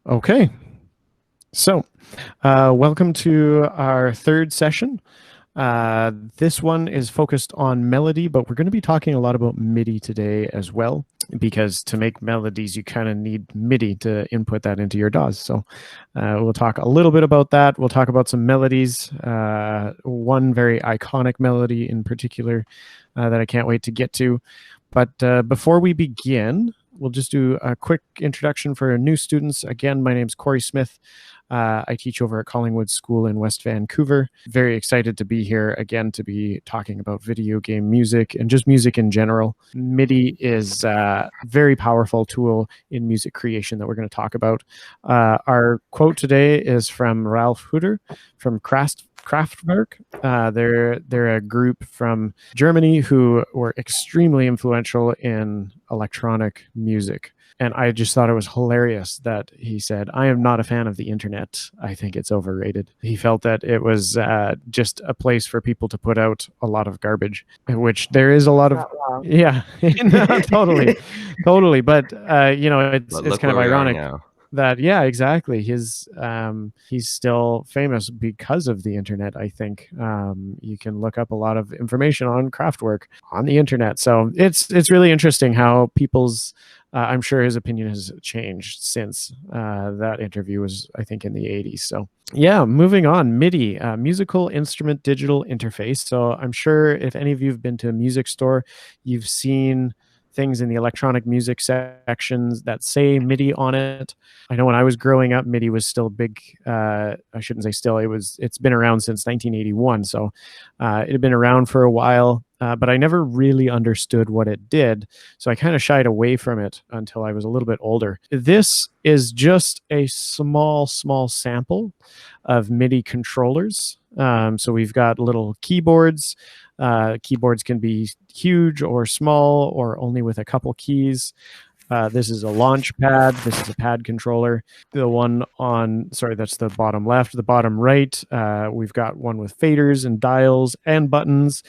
Okay, so welcome to our third session. This one is focused on melody, but we're going to be talking a lot about MIDI today as well, because to make melodies, you kind of need MIDI to input that into your DAWs. So we'll talk a little bit about that. We'll talk about some melodies, one very iconic melody in particular that I can't wait to get to. But before we begin, we'll just do a quick introduction for new students. Again, my name's Corey Smith. I teach over at Collingwood School in West Vancouver. Very excited to be here again to be talking about video game music and just music in general. MIDI is a very powerful tool in music creation that we're going to talk about. Our quote today is from Ralph Hutter from Kraftwerk. They're a group from Germany who were extremely influential in electronic music. And I just thought it was hilarious that he said, "I am not a fan of the internet. I think it's overrated." He felt that it was just a place for people to put out a lot of garbage, which there is a lot of. Yeah, no, totally. But it's kind of ironic that exactly. He's still famous because of the internet. I think you can look up a lot of information on Kraftwerk on the internet. So it's really interesting how people's. I'm sure his opinion has changed since that interview was, I think, in the 80s. So yeah, moving on, MIDI, musical instrument digital interface. So I'm sure if any of you have been to a music store, you've seen things in the electronic music sections that say MIDI on it. I know when I was growing up, MIDI was still big. I shouldn't say still. It's been around since 1981. So it had been around for a while, but I never really understood what it did. So I kind of shied away from it until I was a little bit older. This is just a small sample of MIDI controllers. So we've got little keyboards. Keyboards can be huge or small or only with a couple keys. This is a launch pad. This is a pad controller. The one on, that's the bottom left. The bottom right, we've got one with faders and dials and buttons,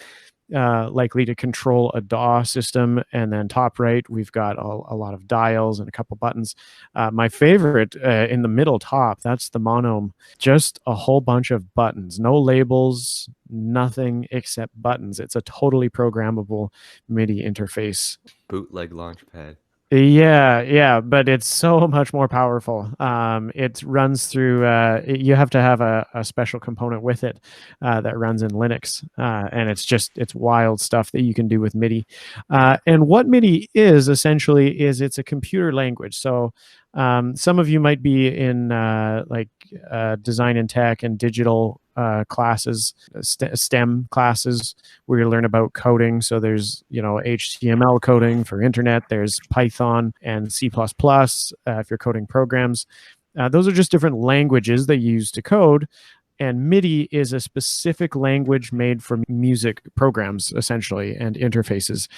likely to control a DAW system. And then top right, we've got a lot of dials and a couple buttons. My favorite in the middle top, that's the Monome. Just a whole bunch of buttons, no labels, nothing except buttons. It's a totally programmable MIDI interface. Bootleg launchpad. Yeah, but it's so much more powerful. It runs through, you have to have a special component with it that runs in Linux. And it's wild stuff that you can do with MIDI. And what MIDI is essentially is it's a computer language. So some of you might be in design and tech and digital classes, STEM classes, where you learn about coding. So there's HTML coding for internet. There's Python and C++ if you're coding programs. Those are just different languages that you use to code. And MIDI is a specific language made for music programs, essentially, and interfaces.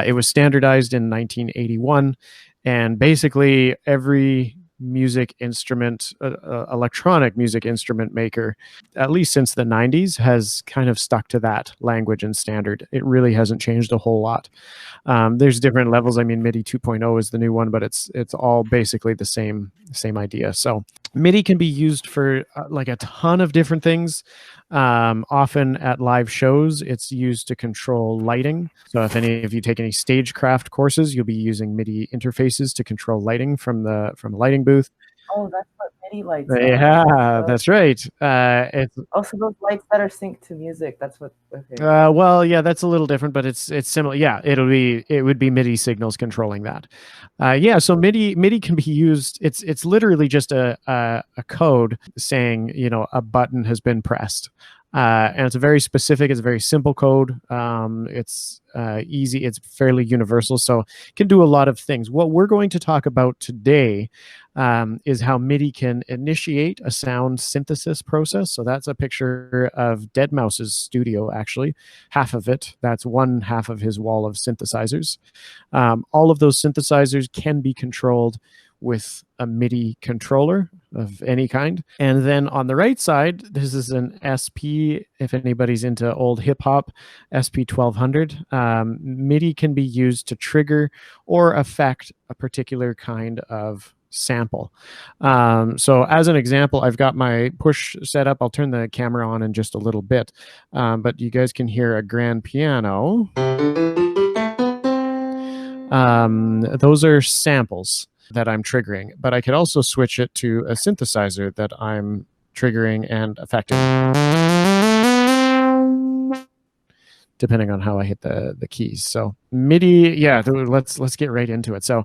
It was standardized in 1981, and basically every music instrument, electronic music instrument maker, at least since the 90s, has kind of stuck to that language and standard. It really hasn't changed a whole lot. There's different levels. I mean, MIDI 2.0 is the new one, but it's all basically the same idea. So MIDI can be used for a ton of different things. Often at live shows, it's used to control lighting. So if any of you take any stagecraft courses, you'll be using MIDI interfaces to control lighting from a lighting booth. Oh, that's what MIDI lights are. Yeah, that's right. It's also those lights that are synced to music. That's what. Okay. Well, yeah, that's a little different, but it's similar. Yeah, it would be MIDI signals controlling that. So MIDI can be used. It's literally just a code saying a button has been pressed. And it's a very specific, it's a very simple code. It's easy, it's fairly universal, so it can do a lot of things. What we're going to talk about today is how MIDI can initiate a sound synthesis process. So that's a picture of deadmau5's studio, actually. Half of it, that's one half of his wall of synthesizers. All of those synthesizers can be controlled with a MIDI controller of any kind. And then on the right side, this is an SP, if anybody's into old hip hop, SP1200. MIDI can be used to trigger or affect a particular kind of sample. So as an example, I've got my push set up. I'll turn the camera on in just a little bit, but you guys can hear a grand piano. Those are samples that I'm triggering, but I could also switch it to a synthesizer that I'm triggering and affecting, depending on how I hit the keys. So MIDI, yeah, let's get right into it. So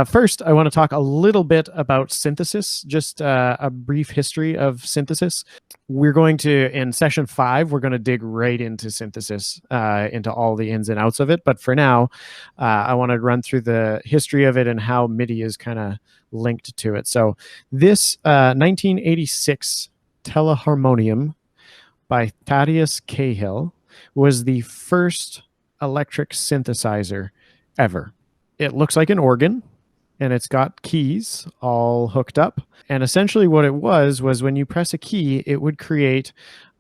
first, I want to talk a little bit about synthesis, just a brief history of synthesis. We're going to, in session 5, we're going to dig right into synthesis, into all the ins and outs of it. But for now, I want to run through the history of it and how MIDI is kind of linked to it. So this 1986 Teleharmonium by Thaddeus Cahill was the first electric synthesizer ever. It looks like an organ, and it's got keys all hooked up. And essentially what it was when you press a key, it would create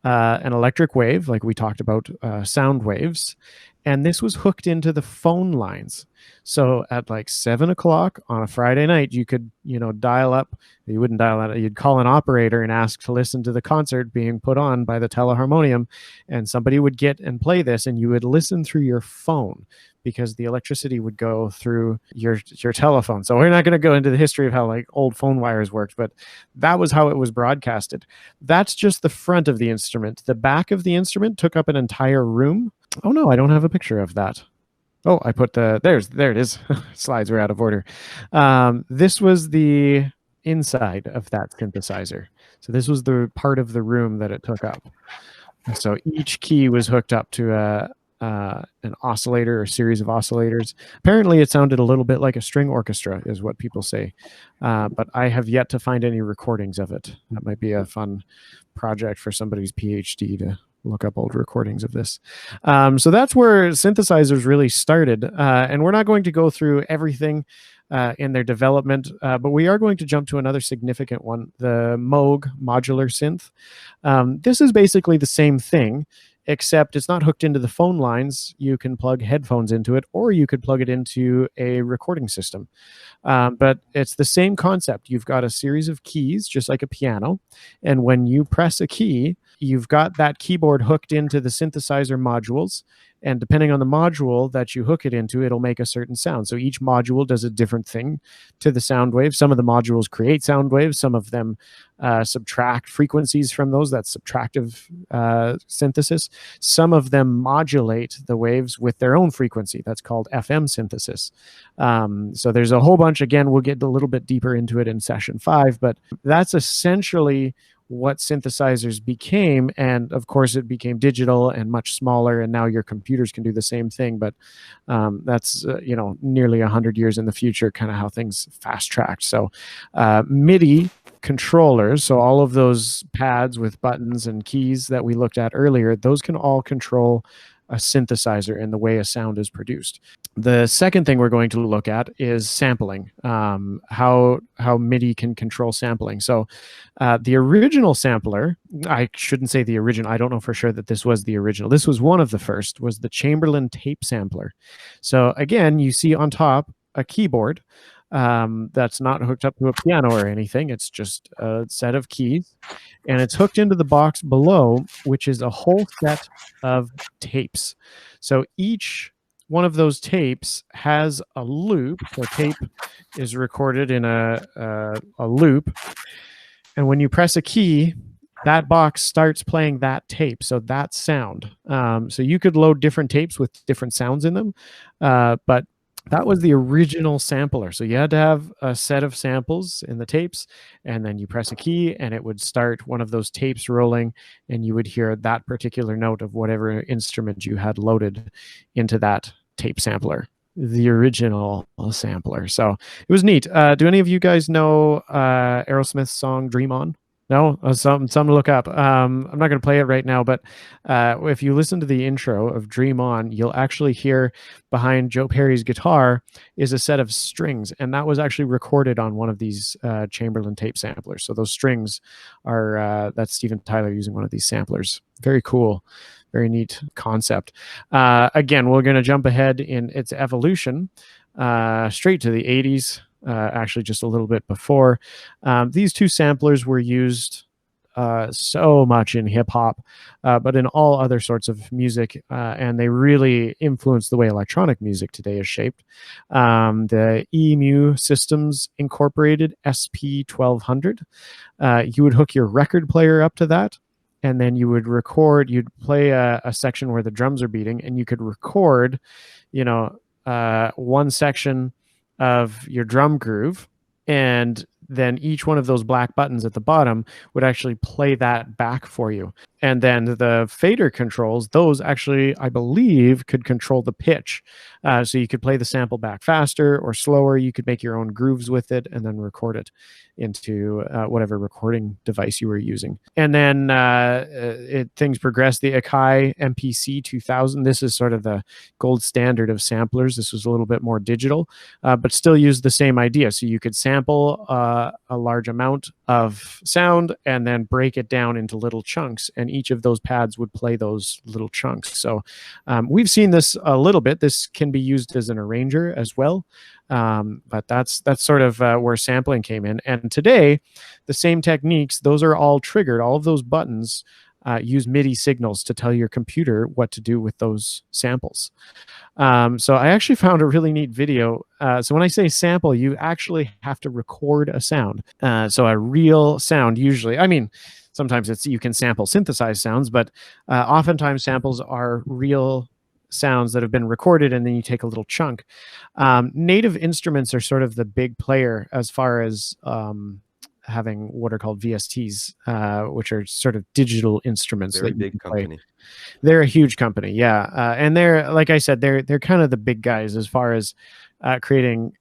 an electric wave, like we talked about sound waves. And this was hooked into the phone lines. So at like 7 o'clock on a Friday night, you could, dial up. You wouldn't dial out. You'd call an operator and ask to listen to the concert being put on by the Teleharmonium, and somebody would get and play this, and you would listen through your phone because the electricity would go through your telephone. So we're not going to go into the history of how like old phone wires worked, but that was how it was broadcasted. That's just the front of the instrument. The back of the instrument took up an entire room. Oh no, I don't have a picture of that. Oh, I put there it is. Slides were out of order. This was the inside of that synthesizer. So this was the part of the room that it took up. So each key was hooked up to an oscillator or series of oscillators. Apparently it sounded a little bit like a string orchestra is what people say. But I have yet to find any recordings of it. That might be a fun project for somebody's PhD to look up old recordings of this. So that's where synthesizers really started. And we're not going to go through everything in their development, but we are going to jump to another significant one, the Moog modular synth. This is basically the same thing, except it's not hooked into the phone lines. You can plug headphones into it, or you could plug it into a recording system. But it's the same concept. You've got a series of keys, just like a piano. And when you press a key, you've got that keyboard hooked into the synthesizer modules. And depending on the module that you hook it into, it'll make a certain sound. So each module does a different thing to the sound wave. Some of the modules create sound waves. Some of them subtract frequencies from those. That's subtractive synthesis. Some of them modulate the waves with their own frequency. That's called FM synthesis. So there's a whole bunch. Again, we'll get a little bit deeper into it in session 5, but that's essentially what synthesizers became. And of course it became digital and much smaller, and now your computers can do the same thing. But that's nearly 100 years in the future, kind of how things fast tracked. So MIDI controllers, so all of those pads with buttons and keys that we looked at earlier, those can all control a synthesizer and the way a sound is produced. The second thing we're going to look at is sampling, how MIDI can control sampling. So the original sampler, I shouldn't say the original, I don't know for sure that this was the original. This was one of the first, was the Chamberlain tape sampler. So again, you see on top a keyboard that's not hooked up to a piano or anything. It's just a set of keys, and it's hooked into the box below, which is a whole set of tapes. So each one of those tapes has a loop. The tape is recorded in a loop, and when you press a key, that box starts playing that tape, so that sound. So you could load different tapes with different sounds in them, but that was the original sampler. So you had to have a set of samples in the tapes, and then you press a key and it would start one of those tapes rolling, and you would hear that particular note of whatever instrument you had loaded into that tape sampler, the original sampler. So it was neat. Do any of you guys know Aerosmith's song Dream On? No, something to look up. I'm not going to play it right now, but if you listen to the intro of Dream On, you'll actually hear behind Joe Perry's guitar is a set of strings, and that was actually recorded on one of these Chamberlain tape samplers. So those strings are, that's Steven Tyler using one of these samplers. Very cool. Very neat concept. Again, we're going to jump ahead in its evolution straight to the 80s. actually just a little bit before. These two samplers were used so much in hip hop, but in all other sorts of music, and they really influence the way electronic music today is shaped. The EMU Systems Incorporated SP1200, you would hook your record player up to that, and then you would record. You'd play a section where the drums are beating, and you could record, one section of your drum groove, and then each one of those black buttons at the bottom would actually play that back for you. And then the fader controls, those actually, I believe, could control the pitch. So you could play the sample back faster or slower. You could make your own grooves with it and then record it into whatever recording device you were using. And then things progressed. The Akai MPC 2000, this is sort of the gold standard of samplers. This was a little bit more digital, but still used the same idea. So you could sample a large amount of sound and then break it down into little chunks, and each of those pads would play those little chunks. So we've seen this a little bit. This can be used as an arranger as well, but that's sort of where sampling came in. And today, the same techniques, those are all triggered. All of those buttons use MIDI signals to tell your computer what to do with those samples. So I actually found a really neat video. So when I say sample, you actually have to record a sound. So a real sound, usually, I mean, sometimes you can sample synthesized sounds, but oftentimes samples are real sounds that have been recorded, and then you take a little chunk. Native instruments are sort of the big player as far as having what are called VSTs, which are sort of digital instruments. Very big company. They're a huge company, yeah, and they're, like I said, they're kind of the big guys as far as creating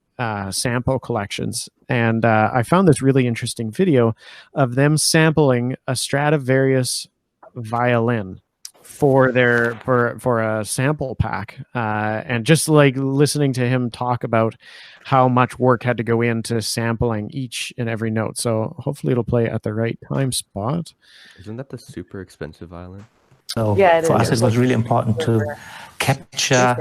sample collections. And I found this really interesting video of them sampling a Stradivarius violin for a sample pack, and just like listening to him talk about how much work had to go into sampling each and every note. So hopefully it'll play at the right time spot. Isn't that the super expensive violin? So Yeah, for us, it was really important to capture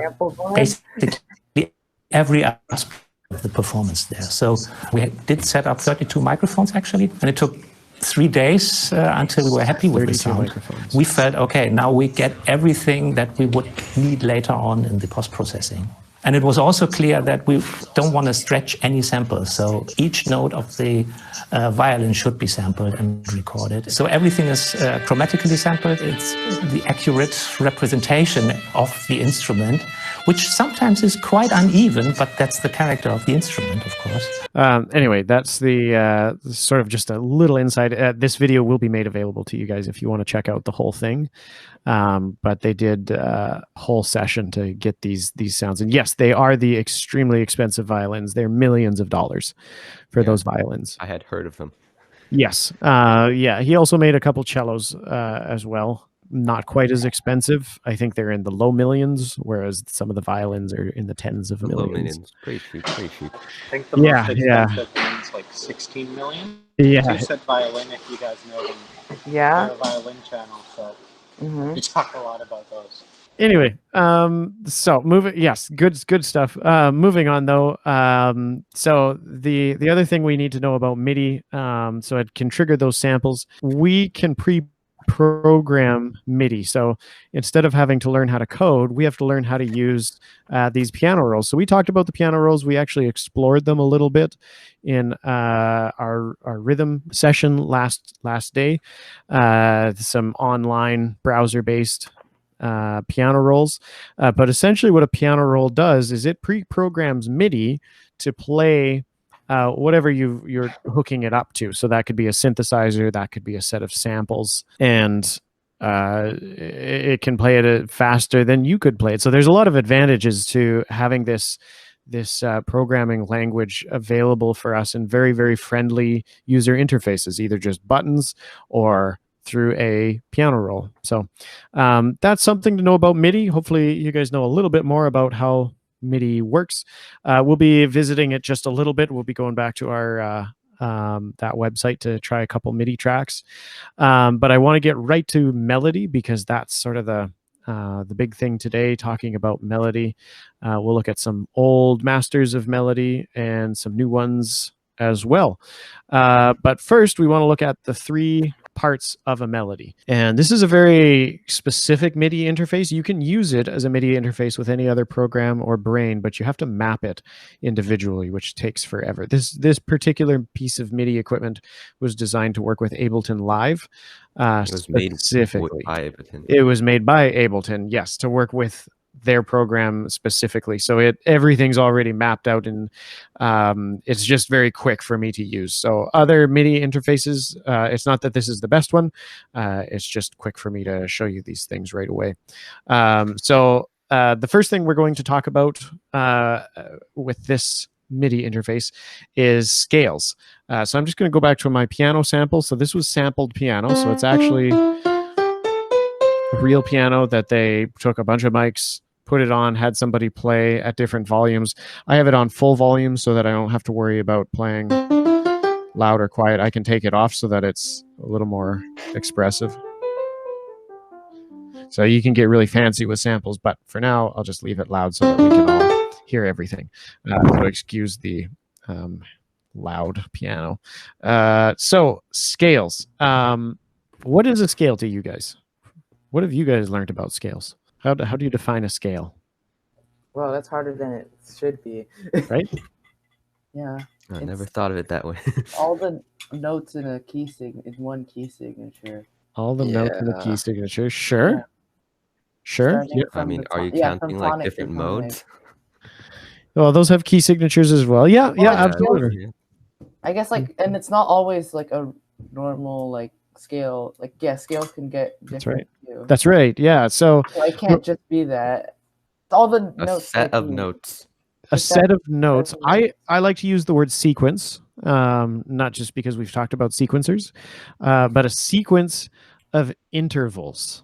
basically every aspect of the performance there. So we did set up 32 microphones actually, and it took 3 days until we were happy with the sound. We felt, okay, now we get everything that we would need later on in the post-processing. And it was also clear that we don't want to stretch any samples. So each note of the violin should be sampled and recorded. So everything is chromatically sampled. It's the accurate representation of the instrument, which sometimes is quite uneven, but that's the character of the instrument, of course. Anyway, that's the sort of just a little insight. This video will be made available to you guys if you want to check out the whole thing. But they did a whole session to get these sounds. And yes, they are the extremely expensive violins. They're millions of dollars for those violins. I had heard of them. Yes. Yeah, he also made a couple cellos as well. Not quite as expensive. I think they're in the low millions, whereas some of the violins are in the tens of millions. Low millions. Pretty cheap, pretty cheap. I think the most expensive one's like 16 million. Yeah. You said violin, if you guys know them. Yeah. They're a violin channel, so we talk a lot about those. Anyway, so moving, yes, good stuff. Moving on though. So the other thing we need to know about MIDI, so it can trigger those samples. We can program MIDI. So instead of having to learn how to code, we have to learn how to use these piano rolls. So we talked about the piano rolls. We actually explored them a little bit in our rhythm session last day. Some online browser-based piano rolls. But essentially what a piano roll does is it pre-programs MIDI to play whatever you're hooking it up to. So that could be a synthesizer, that could be a set of samples, and it can play it faster than you could play it. So there's a lot of advantages to having this programming language available for us in very, very friendly user interfaces, either just buttons or through a piano roll. So that's something to know about MIDI. Hopefully you guys know a little bit more about how MIDI works. We'll be visiting it just a little bit. We'll be going back to our that website to try a couple MIDI tracks. But I want to get right to melody because that's sort of the the big thing today, talking about melody. We'll look at some old masters of melody and some new ones as well. But first, we want to look at the 3 parts of a melody. And this is a very specific MIDI interface. You can use it as a MIDI interface with any other program or brain, but you have to map it individually, which takes forever. This particular piece of MIDI equipment was designed to work with Ableton Live. It was made specifically by Ableton. It was made by Ableton, yes, to work with their program specifically. So everything's already mapped out, and it's just very quick for me to use. So other MIDI interfaces, it's not that this is the best one. It's just quick for me to show you these things right away. So the first thing we're going to talk about with this MIDI interface is scales. So I'm just going to go back to my piano sample. So this was sampled piano. So it's actually a real piano that they took a bunch of mics, put it on, had somebody play at different volumes. I have it on full volume so that I don't have to worry about playing loud or quiet. I can take it off so that it's a little more expressive. So you can get really fancy with samples, but for now, I'll just leave it loud so that we can all hear everything. So excuse the loud piano. So scales. What is a scale to you guys? What have you guys learned about scales? How do you define a scale? Well, that's harder than it should be. Right? Yeah. I never thought of it that way. All the notes in a in one key signature. All the notes in a key signature. Sure. Yeah. Sure. Starting Yeah. I from mean, the are you ton- yeah, counting from like tonic to different tonic. modes? Well, those have key signatures as well. Yeah, yeah, yeah, absolutely. Yeah. I guess and it's not always like a normal scale. Scales can get different. That's right. Too. That's right. Yeah. So It can't just be that. All the A notes. set of notes. a set of notes. I like to use the word sequence, not just because we've talked about sequencers, but a sequence of intervals.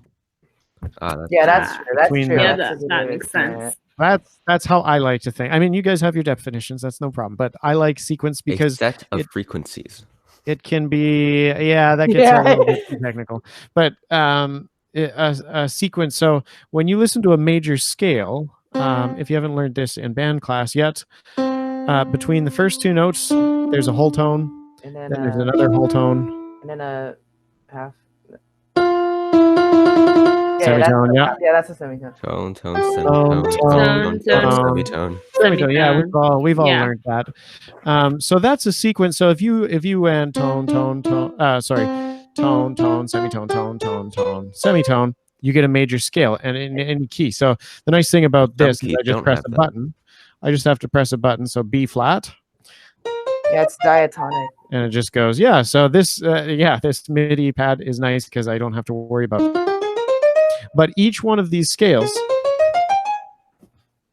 Yeah, that's true. That's Between true. the- Yeah, That's a that good way makes to say sense. it. That's how I like to think. I mean, you guys have your definitions. That's no problem. But I like sequence A because set of it- frequencies. it can be, yeah, that gets a little bit too technical. But a sequence. So when you listen to a major scale, if you haven't learned this in band class yet, between the first 2 notes, there's a whole tone. And then Then there's another whole tone. and then a half. Semitone, yeah. Yeah, that's a semitone. Tone, tone, Tone, semitone, tone, tone, tone, tone. semitone. Semitone, yeah, we've all Yeah. learned that. So that's a sequence. So if you went tone, tone, tone, tone, tone, semitone, tone, tone, tone, semitone, you get a major scale and in any key. So the nice thing about this is keys I just don't press have a that. button. I just have to press a button. So B flat, Yeah, it's diatonic. and it just goes, yeah. So this MIDI pad is nice because I don't have to worry about it. But each one of these scales,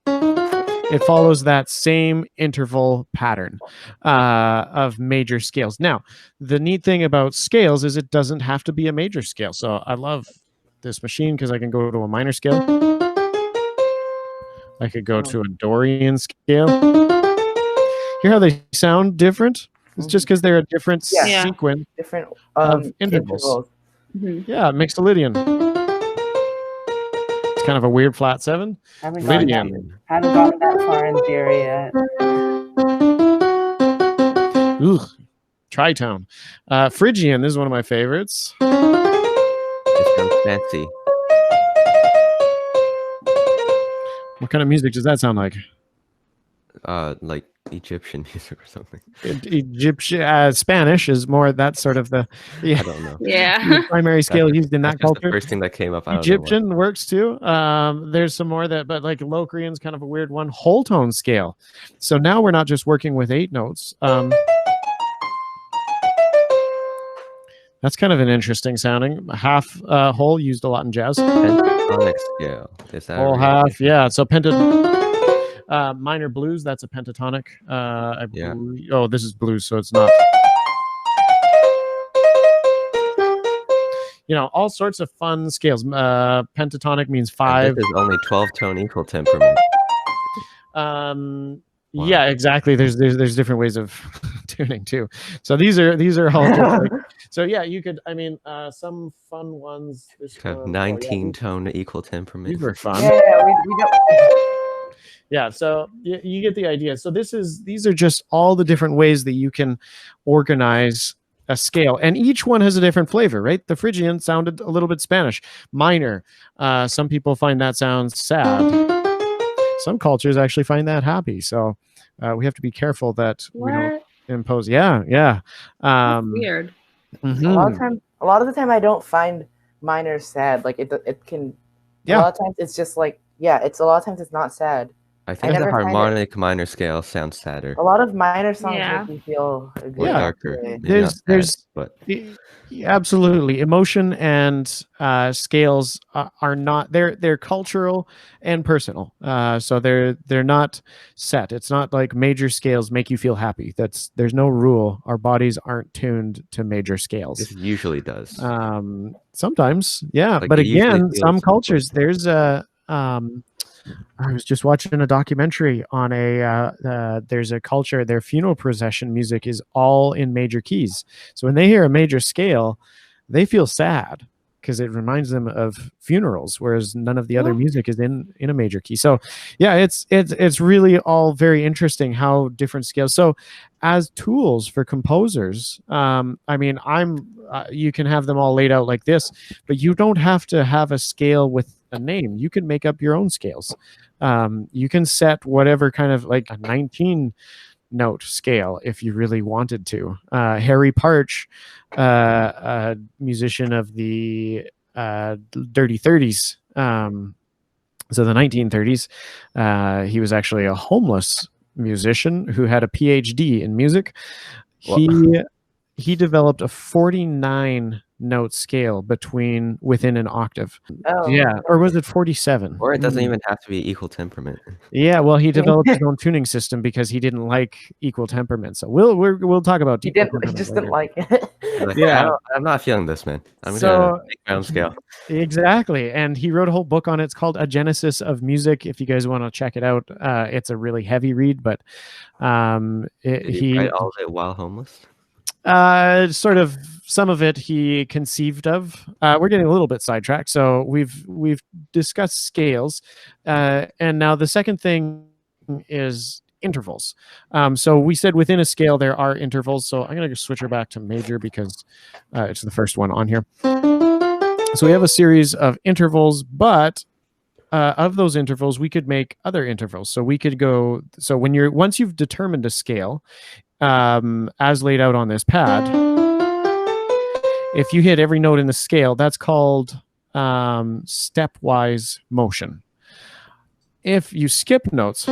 it follows that same interval pattern of major scales. Now, the neat thing about scales is it doesn't have to be a major scale. So I love this machine because I can go to a minor scale. I could go to a Dorian scale. Hear how they sound different? It's just because they're a different Yeah. sequence Different of intervals. Mhm. Yeah, Mixolydian. It's kind of a weird flat 7. Haven't gotten Lydian. that far in theory yet. Ugh. Tritone. Phrygian, this is one of my favorites. It sounds fancy. What kind of music does that sound like? Like Egyptian music or something. Egyptian, Spanish is more that sort of the I don't know. Yeah. primary scale used in That's that just the culture. first thing that came up. I don't know Egyptian works too. There's some more but like Locrian's kind of a weird one. Whole tone scale. So now we're not just working with 8 notes. That's kind of an interesting sounding. Half whole used a lot in jazz. Pentatonic scale. Is that Whole real? half, yeah. So minor blues, that's a pentatonic. Yeah. Oh, this is blues, so it's not. You know, all sorts of fun scales. Pentatonic means And 5. this is only 12 tone equal temperament. Yeah, exactly. There's different ways of tuning too. So these are all just like, so yeah, you could, I mean, some fun ones. This Have one, 19 tone equal temperament. these were fun. Yeah, we don't. Yeah, so you get the idea. So these are just all the different ways that you can organize a scale, and each one has a different flavor, right? The Phrygian sounded a little bit Spanish. Minor, some people find that sounds sad. Some cultures actually find that happy. So we have to be careful that we don't impose. Yeah. Weird. Mhm. A lot of the time, I don't find minor sad. Like it can. Yeah. A lot of times, it's just like it's a lot of times it's not sad. I think the never find it- harmonic minor scale sounds sadder. A lot of minor songs Yeah. make me feel a good Or Yeah. darker. way. Maybe not There's sad, but absolutely emotion and scales are not, they're cultural and personal. So they're not set. It's not like major scales make you feel happy. There's no rule. Our bodies aren't tuned to major scales. this usually does. Sometimes, yeah. Like, but it usually again, feels some simple. cultures, there's a I was just watching a documentary on there's a culture, their funeral procession music is all in major keys. So when they hear a major scale, they feel sad because it reminds them of funerals, whereas none of the other music is in a major key. So yeah, it's really all very interesting how different scales. So as tools for composers, I mean, you can have them all laid out like this, but you don't have to have a scale with a name. You can make up your own scales. You can set whatever kind of, like a 19 note scale if you really wanted to. Harry Parch, a musician of the Dirty 30s, so the 1930s, he was actually a homeless musician who had a PhD in music. He developed a 49 note scale within an octave. Oh. Yeah, or was it 47? Or it doesn't even have to be equal temperament. Yeah, well, he developed his own tuning system because he didn't like equal temperament. So we'll talk about He equal didn't. He temperament just later. didn't like it. Like, Yeah. I'm not feeling this, man. I'm So- gonna make my own scale. Exactly, and he wrote a whole book on it. It's called A Genesis of Music. If you guys want to check it out, it's a really heavy read, but Did he write all of it while homeless? sort of some of it he conceived of. We're getting a little bit sidetracked, so we've discussed scales, and now the second thing is intervals. So we said within a scale there are intervals. So I'm going to switch her back to major because it's the first one on here. So we have a series of intervals, but of those intervals we could make other intervals. So we could go. So once you've determined a scale, as laid out on this pad, if you hit every note in the scale, that's called stepwise motion. If you skip notes,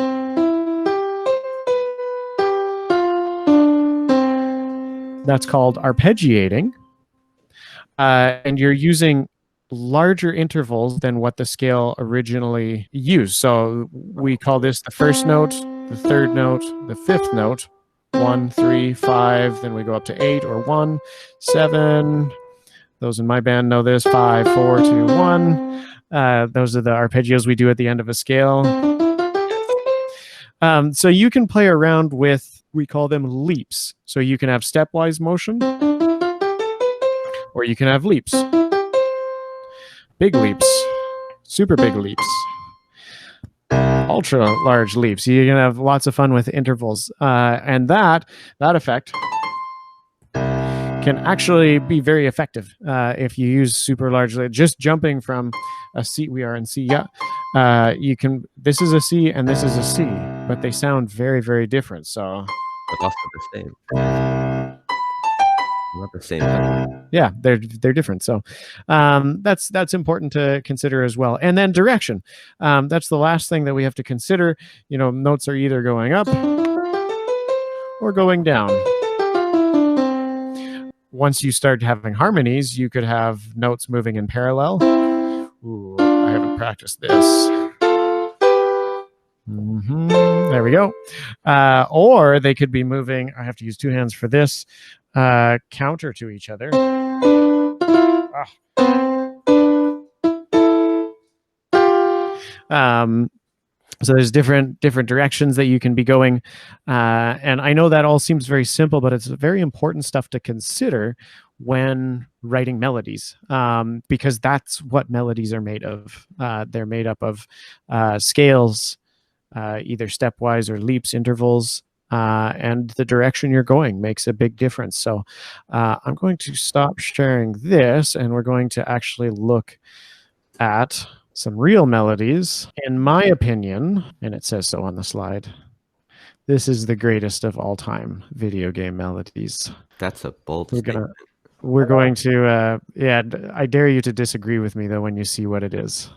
that's called arpeggiating, and you're using larger intervals than what the scale originally used. So we call this the first note, the third note, the fifth note. 1, 3, 5, then we go up to 8 or 1, 7. Those in my band know this. 5, 4, 2, 1. Those are the arpeggios we do at the end of a scale. So you can play around with, we call them leaps. So you can have stepwise motion, or you can have leaps. Big leaps, super big leaps, ultra large leaps. You're gonna have lots of fun with intervals, and that effect can actually be very effective if you use super large. Just jumping from a C, we are in C. Yeah, you can. This is a C and this is a C, but they sound very, very different. So, But also the same. Not the same. But yeah, they're different. So that's important to consider as well. And then direction. That's the last thing that we have to consider. You know, notes are either going up or going down. Once you start having harmonies, you could have notes moving in parallel. Ooh, I haven't practiced this. There we go. Or they could be moving. I have to use two hands for this. Counter to each other. So there's different directions that you can be going. And I know that all seems very simple, but it's very important stuff to consider when writing melodies, because that's what melodies are made of. They're made up of scales, either stepwise or leaps, intervals, and the direction you're going makes a big difference. So I'm going to stop sharing this, and we're going to actually look at some real melodies. In my opinion, and it says so on the slide, this is the greatest of all time video game melodies. That's a bold We're statement. going to yeah, I dare you to disagree with me though when you see what it is.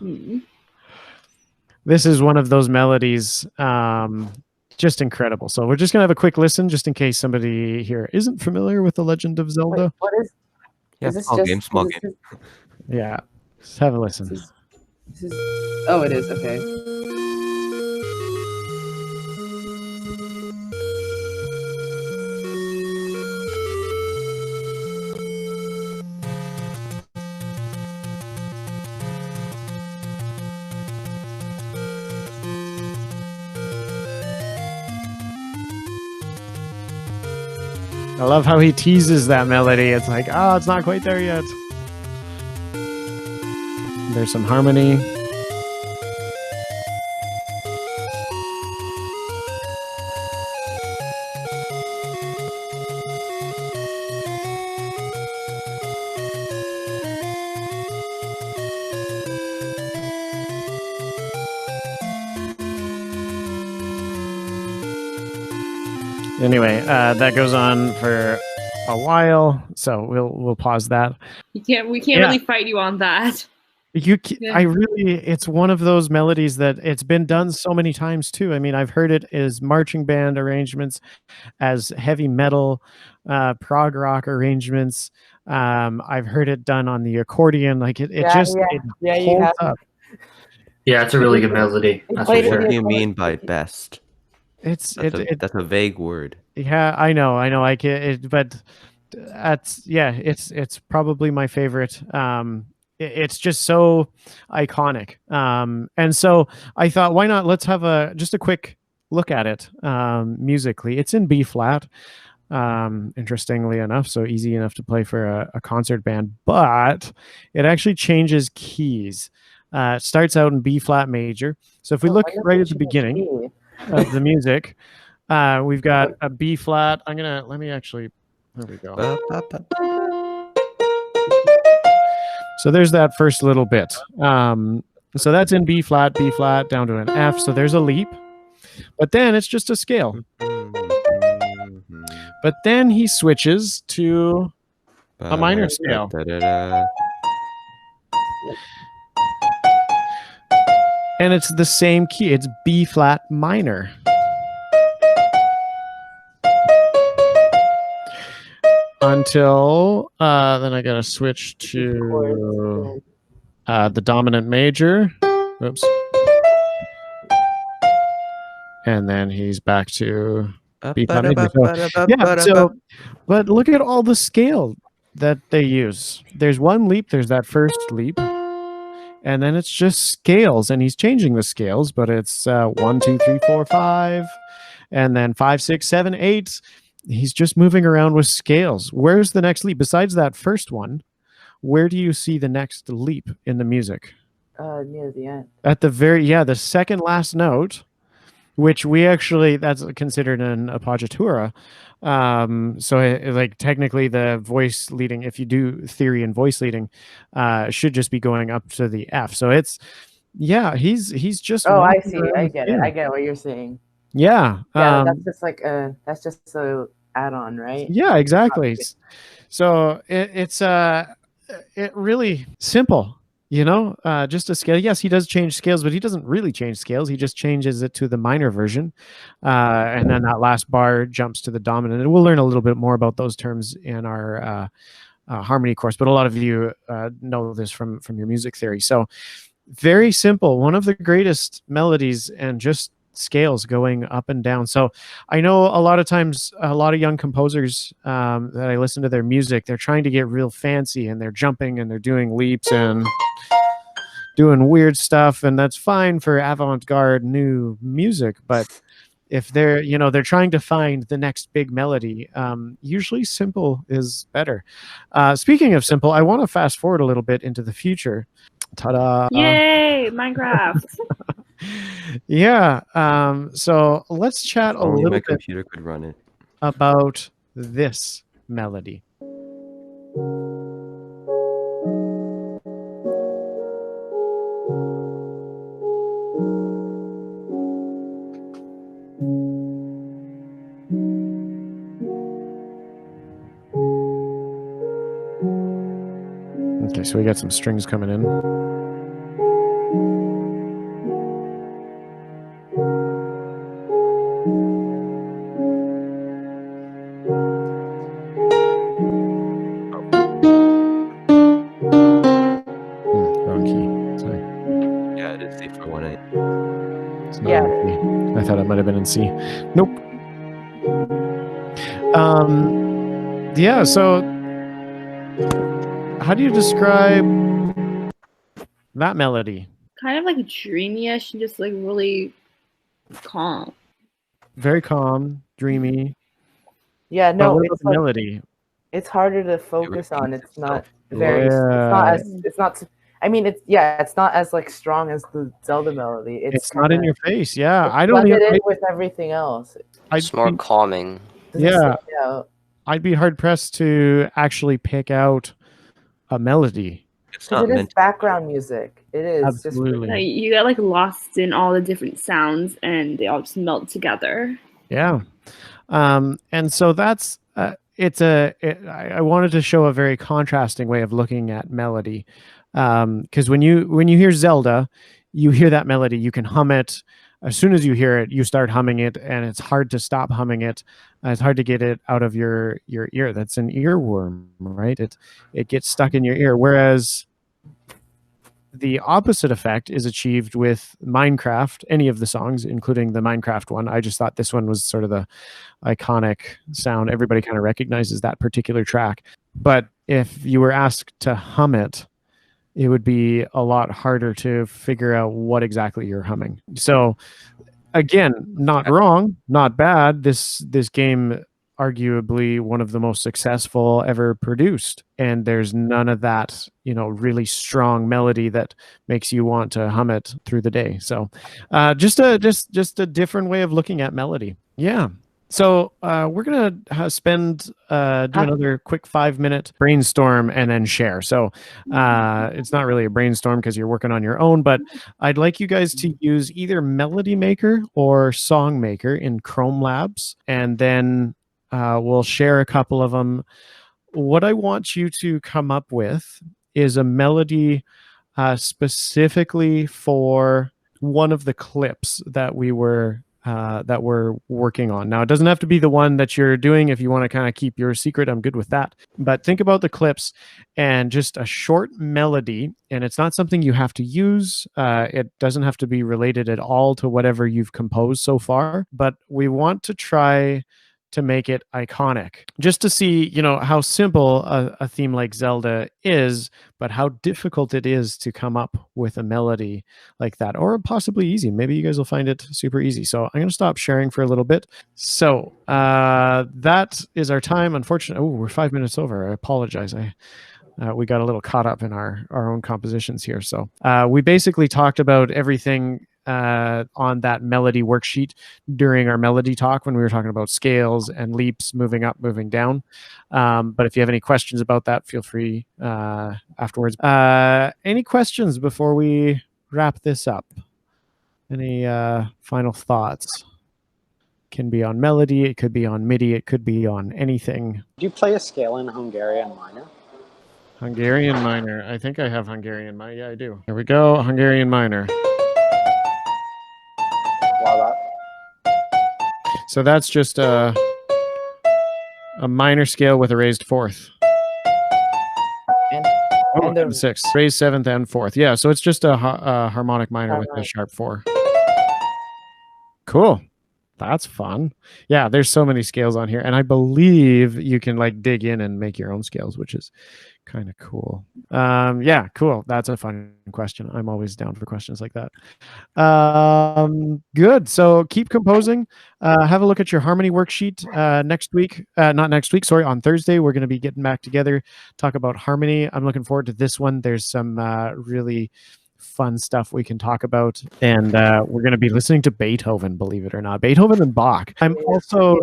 This is one of those melodies, just incredible. So we're just gonna have a quick listen just in case somebody here isn't familiar with The Legend of Zelda. Wait, what is? Yeah, Is this small just game, small is game. this- Yeah, just have a listen. This is, oh, it is okay. I love how he teases that melody. It's like, oh, it's not quite there yet. There's some harmony. Anyway, that goes on for a while, so we'll pause that. We can't Yeah. really fight you on that. Yeah. I really, it's one of those melodies that it's been done so many times too. I mean, I've heard it as marching band arrangements, as heavy metal, prog rock arrangements. I've heard it done on the accordion. Like it Yeah, just yeah. it Yeah, you holds have. up. Yeah, it's a really good melody. It That's played for it sure. What do you mean by best? It's That's a vague word. yeah, I know. I can, but it's probably my favorite. It's just so iconic. And so I thought, why not? Let's have just a quick look at it musically. It's in B flat, interestingly enough, so easy enough to play for a concert band. But it actually changes keys. It starts out in B flat major. So if we look right at the beginning of the music, we've got a B flat. Let me actually, there we go. So there's that first little bit. So that's in B flat down to an F. So there's a leap, but then it's just a scale. But then he switches to a minor scale. And it's the same key. It's B flat minor. Until then I gotta switch to the dominant major. Oops. And then he's back to B flat major. So, yeah, so but look at all the scale that they use. There's one leap, there's that first leap. And then it's just scales, and he's changing the scales, but it's 1, 2, 3, 4, 5, and then 5, 6, 7, 8. He's just moving around with scales. Where's the next leap? Besides that first one, where do you see the next leap in the music? Near the end. At the the second last note, which that's considered an appoggiatura. So like technically the voice leading, if you do theory and voice leading, should just be going up to the F. So it's, he's just. Oh, I see. I get it. I get what you're saying. Yeah. Yeah, that's just like that's just a add-on, right? Yeah, exactly. So it's really simple. Just a scale. Yes, he does change scales, but he doesn't really change scales. He just changes it to the minor version. And then that last bar jumps to the dominant. And we'll learn a little bit more about those terms in our harmony course, but a lot of you know this from your music theory. So very simple. One of the greatest melodies and just scales going up and down. So I know a lot of times, a lot of young composers that I listen to their music, they're trying to get real fancy and they're jumping and they're doing leaps and doing weird stuff, and that's fine for avant-garde new music, but if they're they're trying to find the next big melody, usually simple is better. Speaking of simple, I want to fast forward a little bit into the future. Ta-da! Yay, Minecraft. Yeah. So let's chat a Only little my bit computer could run it. about this melody. Okay, so we got some strings coming in. Wrong key. Sorry. Yeah, it is C for 1/8. It's not in C. I thought it might have been in C. Nope. Yeah, so how do you describe that melody? Kind of like dreamy-ish and just like really calm. Very calm, dreamy. Yeah, no, what it's about the melody. It's harder to focus on. It's not very. Yeah. It's not. I mean, it's not as like strong as the Zelda melody. It's not in your face. Yeah, I It's don't blended even. in with everything else. It's more calming. Doesn't Yeah. stand out. I'd be hard pressed to actually pick out a melody. It's not It is meant. background music. It is Absolutely. Like, you get like lost in all the different sounds, and they all just melt together. Yeah. And so that's I wanted to show a very contrasting way of looking at melody, because when you hear Zelda, you hear that melody, you can hum it. As soon as you hear it, you start humming it, and it's hard to stop humming it. It's hard to get it out of your ear. That's an earworm, right? It gets stuck in your ear. Whereas the opposite effect is achieved with Minecraft, any of the songs, including the Minecraft one. I just thought this one was sort of the iconic sound. Everybody kind of recognizes that particular track. But if you were asked to hum it, it would be a lot harder to figure out what exactly you're humming. So again, not wrong, not bad. This game, arguably one of the most successful ever produced, and there's none of that really strong melody that makes you want to hum it through the day. So just a different way of looking at melody. Yeah. So we're gonna do another quick 5-minute brainstorm and then share. So it's not really a brainstorm because you're working on your own, but I'd like you guys to use either Melody Maker or Song Maker in Chrome Labs, and then we'll share a couple of them. What I want you to come up with is a melody specifically for one of the clips that we're working on. Now, it doesn't have to be the one that you're doing. If you want to kind of keep your secret, I'm good with that. But think about the clips and just a short melody. And it's not something you have to use. It doesn't have to be related at all to whatever you've composed so far. But we want to try to make it iconic, just to see, how simple a theme like Zelda is, but how difficult it is to come up with a melody like that, or possibly easy. Maybe you guys will find it super easy. So I'm going to stop sharing for a little bit. So that is our time. Unfortunately, we're 5 minutes over. I apologize. We got a little caught up in our own compositions here. So we basically talked about everything on that melody worksheet during our melody talk when we were talking about scales and leaps, moving up, moving down. But if you have any questions about that, feel free afterwards. Any questions before we wrap this up? Any final thoughts? Can be on melody, it could be on MIDI, it could be on anything. Do you play a scale in Hungarian minor? Hungarian minor. I think I have Hungarian minor. Yeah, I do. Here we go. Hungarian minor. Wow, So that's just a minor scale with a raised fourth. And the sixth. Raised seventh and fourth. Yeah, so it's just a harmonic minor with a sharp 4. Cool. That's fun. Yeah, there's so many scales on here, and I believe you can like dig in and make your own scales, which is kind of cool. Yeah, cool. That's a fun question. I'm always down for questions like that. Good. So keep composing. Have a look at your harmony worksheet next week. Not next week, sorry. On Thursday, we're going to be getting back together, talk about harmony. I'm looking forward to this one. There's some really fun stuff we can talk about, and we're going to be listening to Beethoven, believe it or not. Beethoven and Bach. I'm also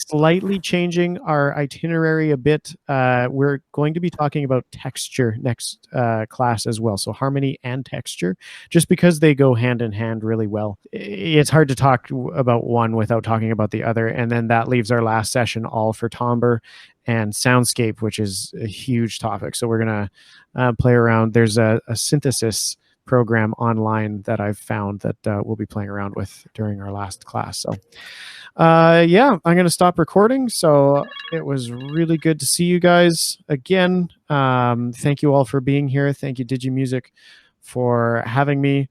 slightly changing our itinerary a bit. We're going to be talking about texture next class as well, so harmony and texture, just because they go hand in hand really well. It's hard to talk about one without talking about the other, and then that leaves our last session all for timbre and soundscape, which is a huge topic. So we're going to play around. There's a synthesis program online that I've found that we'll be playing around with during our last class. So yeah, I'm going to stop recording. So it was really good to see you guys again. Thank you all for being here. Thank you, DigiMusic, for having me.